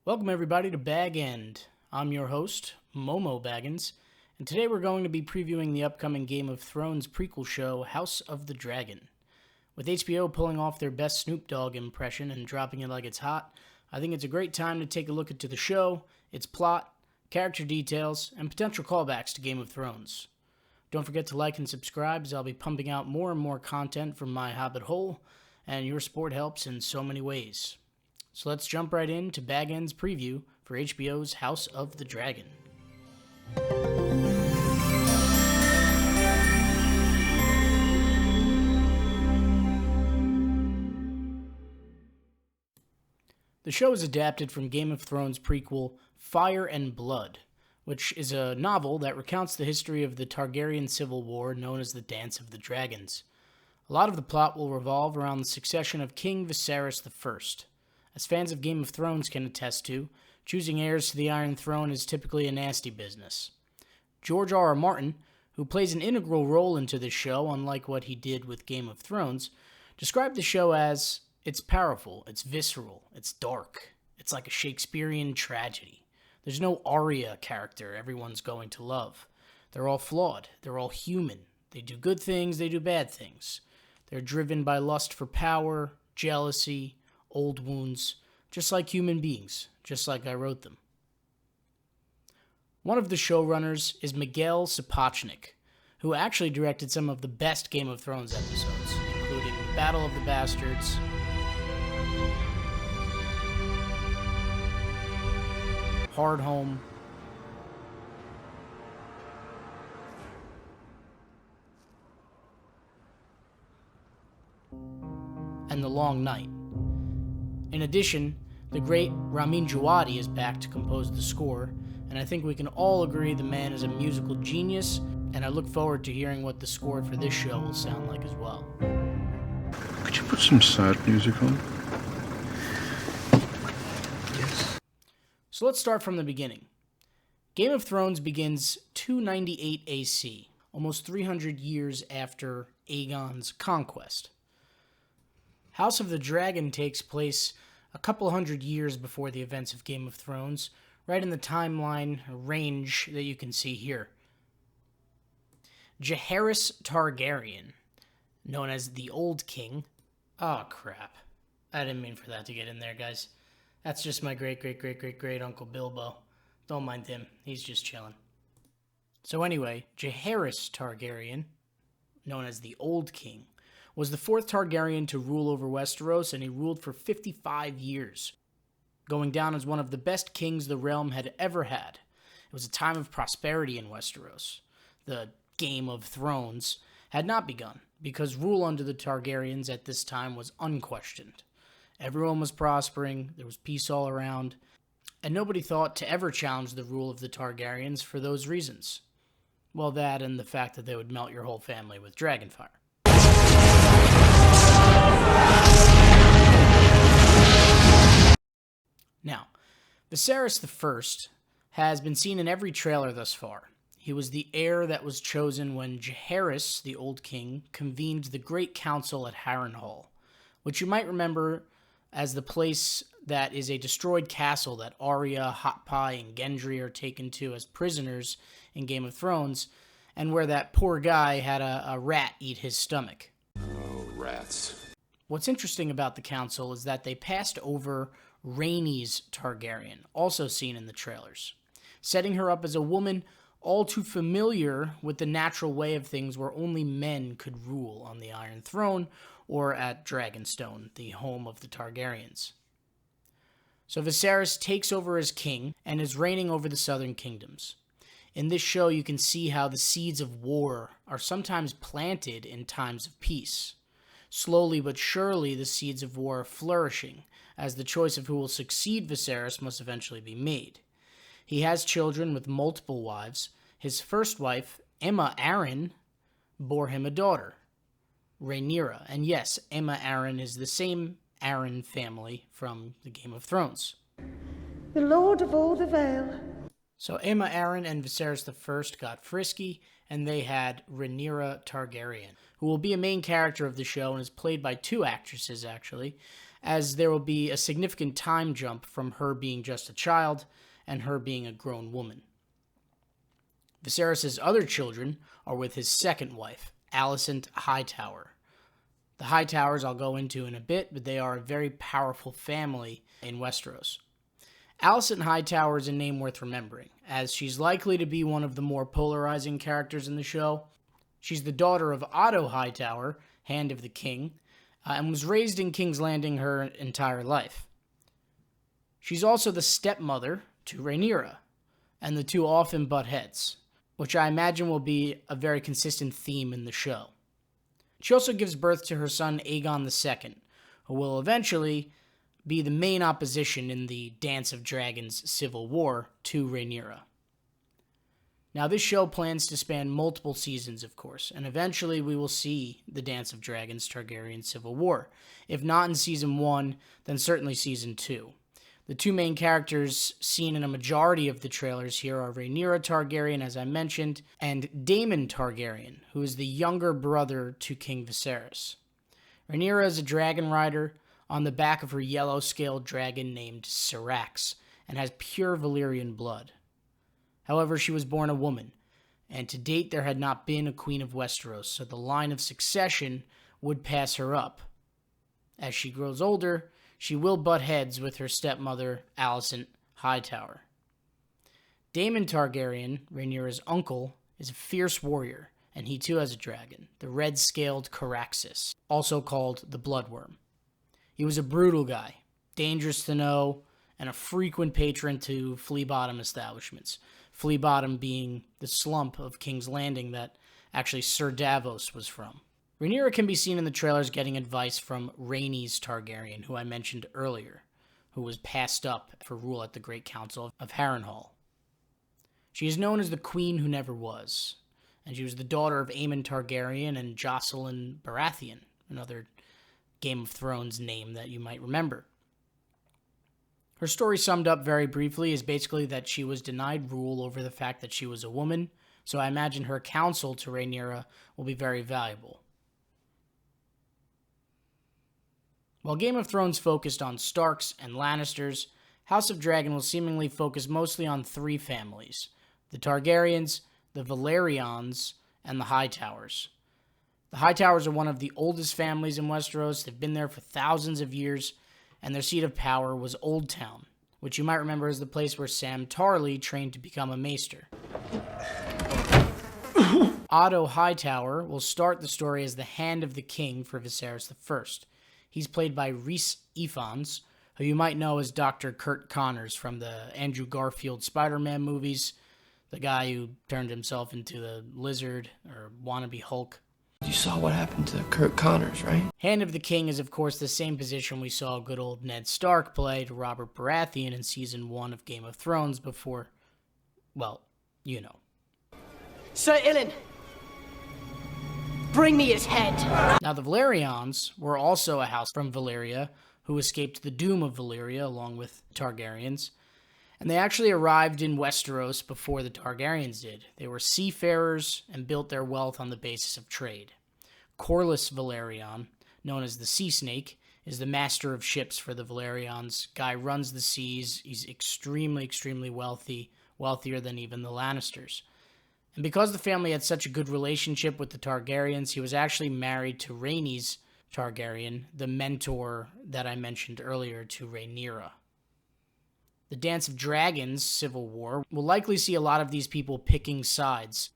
Welcome everybody to Bag End. I'm your host, Momo Baggins, and today we're going to be previewing the upcoming Game of Thrones prequel show, House of the Dragon. With HBO pulling off their best Snoop Dogg impression and dropping it like it's hot, I think it's a great time to take a look into the show, its plot, character details, and potential callbacks to Game of Thrones. Don't forget to like and subscribe, as I'll be pumping out more and more content from my hobbit hole, and your support helps in so many ways. So let's jump right into Bag End's preview for HBO's House of the Dragon. The show is adapted from Game of Thrones prequel Fire and Blood, which is a novel that recounts the history of the Targaryen civil war known as the Dance of the Dragons. A lot of the plot will revolve around the succession of King Viserys I. As fans of Game of Thrones can attest to, choosing heirs to the Iron Throne is typically a nasty business. George R.R. Martin, who plays an integral role into this show, unlike what he did with Game of Thrones, described the show as, "It's powerful, it's visceral, it's dark. It's like a Shakespearean tragedy. There's no Arya character everyone's going to love. They're all flawed, they're all human. They do good things, they do bad things. They're driven by lust for power, jealousy, old wounds, just like human beings, just like I wrote them." One of the showrunners is Miguel Sapochnik, who actually directed some of the best Game of Thrones episodes, including Battle of the Bastards, Hard Home, and The Long Night. In addition, the great Ramin Djawadi is back to compose the score, and I think we can all agree the man is a musical genius, and I look forward to hearing what the score for this show will sound like as well. Could you put some sad music on? Yes. So let's start from the beginning. Game of Thrones begins 298 AC, almost 300 years after Aegon's conquest. House of the Dragon takes place a couple hundred years before the events of Game of Thrones, right in the timeline range that you can see here. Jaehaerys Targaryen, known as the Old King. Oh, crap. I didn't mean for that to get in there, guys. That's just my great Uncle Bilbo. Don't mind him. He's just chilling. So anyway, Jaehaerys Targaryen, known as the Old King, was the fourth Targaryen to rule over Westeros, and he ruled for 55 years, going down as one of the best kings the realm had ever had. It was a time of prosperity in Westeros. The Game of Thrones had not begun, because rule under the Targaryens at this time was unquestioned. Everyone was prospering, there was peace all around, and nobody thought to ever challenge the rule of the Targaryens for those reasons. Well, that and the fact that they would melt your whole family with dragonfire. Now, Viserys I has been seen in every trailer thus far. He was the heir that was chosen when Jaehaerys, the Old King, convened the Great Council at Harrenhal, which you might remember as the place that is a destroyed castle that Arya, Hot Pie, and Gendry are taken to as prisoners in Game of Thrones, and where that poor guy had a rat eat his stomach. Oh, rats. What's interesting about the council is that they passed over Rhaenys Targaryen, also seen in the trailers, setting her up as a woman all too familiar with the natural way of things where only men could rule on the Iron Throne or at Dragonstone, the home of the Targaryens. So Viserys takes over as king and is reigning over the southern kingdoms. In this show, you can see how the seeds of war are sometimes planted in times of peace. Slowly but surely, the seeds of war are flourishing, as the choice of who will succeed Viserys must eventually be made. He has children with multiple wives. His first wife, Aemma Arryn, bore him a daughter, Rhaenyra. And yes, Aemma Arryn is the same Arryn family from the Game of Thrones. The Lord of all the Vale. So Aemma Arryn and Viserys I got frisky, and they had Rhaenyra Targaryen, who will be a main character of the show and is played by two actresses, actually, as there will be a significant time jump from her being just a child and her being a grown woman. Viserys' other children are with his second wife, Alicent Hightower. The Hightowers I'll go into in a bit, but they are a very powerful family in Westeros. Alicent Hightower is a name worth remembering, as she's likely to be one of the more polarizing characters in the show. She's the daughter of Otto Hightower, Hand of the King, and was raised in King's Landing her entire life. She's also the stepmother to Rhaenyra, and the two often butt heads, which I imagine will be a very consistent theme in the show. She also gives birth to her son Aegon II, who will eventually be the main opposition in the Dance of Dragons civil war to Rhaenyra. Now, this show plans to span multiple seasons, of course, and eventually we will see the Dance of Dragons Targaryen civil war. If not in Season 1, then certainly Season 2. The two main characters seen in a majority of the trailers here are Rhaenyra Targaryen, as I mentioned, and Daemon Targaryen, who is the younger brother to King Viserys. Rhaenyra is a dragon rider on the back of her yellow-scaled dragon named Syrax, and has pure Valyrian blood. However, she was born a woman, and to date there had not been a Queen of Westeros, so the line of succession would pass her up. As she grows older, she will butt heads with her stepmother, Alicent Hightower. Daemon Targaryen, Rhaenyra's uncle, is a fierce warrior, and he too has a dragon, the red-scaled Caraxes, also called the Bloodworm. He was a brutal guy, dangerous to know, and a frequent patron to flea bottom establishments. Flea Bottom being the slump of King's Landing that actually Sir Davos was from. Rhaenyra can be seen in the trailers getting advice from Rhaenys Targaryen, who I mentioned earlier, who was passed up for rule at the Great Council of Harrenhal. She is known as the Queen Who Never Was, and she was the daughter of Aemon Targaryen and Jocelyn Baratheon, another Game of Thrones name that you might remember. Her story summed up very briefly is basically that she was denied rule over the fact that she was a woman, so I imagine her counsel to Rhaenyra will be very valuable. While Game of Thrones focused on Starks and Lannisters, House of Dragon will seemingly focus mostly on three families: the Targaryens, the Valerians, and the Hightowers. The Hightowers are one of the oldest families in Westeros. They've been there for thousands of years, and their seat of power was Old Town, which you might remember is the place where Sam Tarly trained to become a maester. Otto Hightower will start the story as the Hand of the King for Viserys I. He's played by Rhys Ifans, who you might know as Dr. Kurt Connors from the Andrew Garfield Spider-Man movies, the guy who turned himself into the Lizard or wannabe Hulk. You saw what happened to Kurt Connors, right? Hand of the King is, of course, the same position we saw good old Ned Stark play to Robert Baratheon in Season 1 of Game of Thrones before, well, you know. Sir Ilyn, bring me his head. Now, the Valerians were also a house from Valyria who escaped the doom of Valyria along with Targaryens, and they actually arrived in Westeros before the Targaryens did. They were seafarers and built their wealth on the basis of trade. Corlys Velaryon, known as the Sea Snake, is the master of ships for the Valerians. Guy runs the seas. He's extremely, extremely wealthy, wealthier than even the Lannisters. And because the family had such a good relationship with the Targaryens, he was actually married to Rhaenys Targaryen, the mentor that I mentioned earlier to Rhaenyra. The Dance of Dragons civil war will likely see a lot of these people picking sides.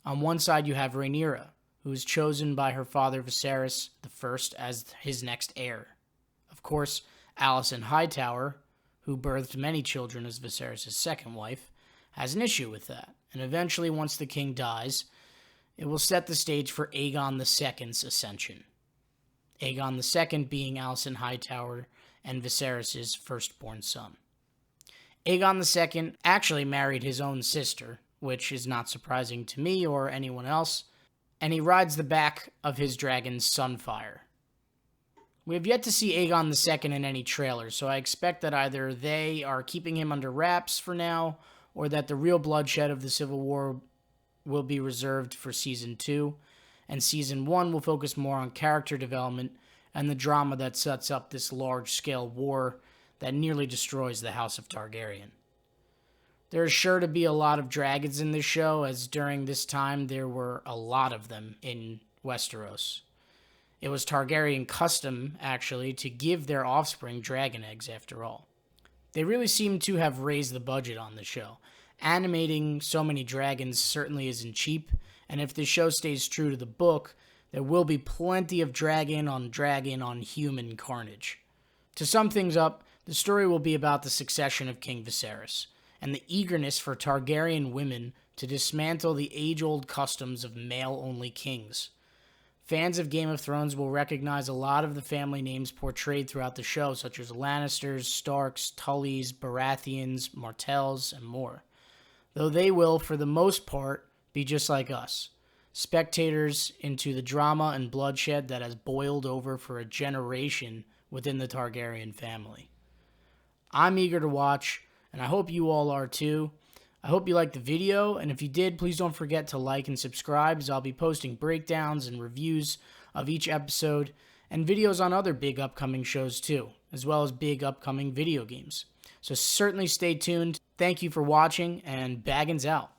On one side, you have Rhaenyra, who is chosen by her father Viserys I as his next heir. Of course, Alicent Hightower, who birthed many children as Viserys' second wife, has an issue with that, and eventually, once the king dies, it will set the stage for Aegon II's ascension. Aegon II being Alicent Hightower and Viserys' firstborn son. Aegon II actually married his own sister, which is not surprising to me or anyone else, and he rides the back of his dragon Sunfire. We have yet to see Aegon II in any trailers, so I expect that either they are keeping him under wraps for now, or that the real bloodshed of the Civil War will be reserved for Season 2, and Season 1 will focus more on character development and the drama that sets up this large-scale war that nearly destroys the House of Targaryen. There is sure to be a lot of dragons in this show, as during this time there were a lot of them in Westeros. It was Targaryen custom, actually, to give their offspring dragon eggs after all. They really seem to have raised the budget on the show. Animating so many dragons certainly isn't cheap, and if the show stays true to the book, there will be plenty of dragon on human carnage. To sum things up, the story will be about the succession of King Viserys, and the eagerness for Targaryen women to dismantle the age-old customs of male-only kings. Fans of Game of Thrones will recognize a lot of the family names portrayed throughout the show, such as Lannisters, Starks, Tullys, Boratheons, Martells, and more. Though they will, for the most part, be just like us, spectators into the drama and bloodshed that has boiled over for a generation within the Targaryen family. I'm eager to watch, and I hope you all are too. I hope you liked the video, and if you did, please don't forget to like and subscribe, as I'll be posting breakdowns and reviews of each episode, and videos on other big upcoming shows too, as well as big upcoming video games. So certainly stay tuned. Thank you for watching, and Baggins out.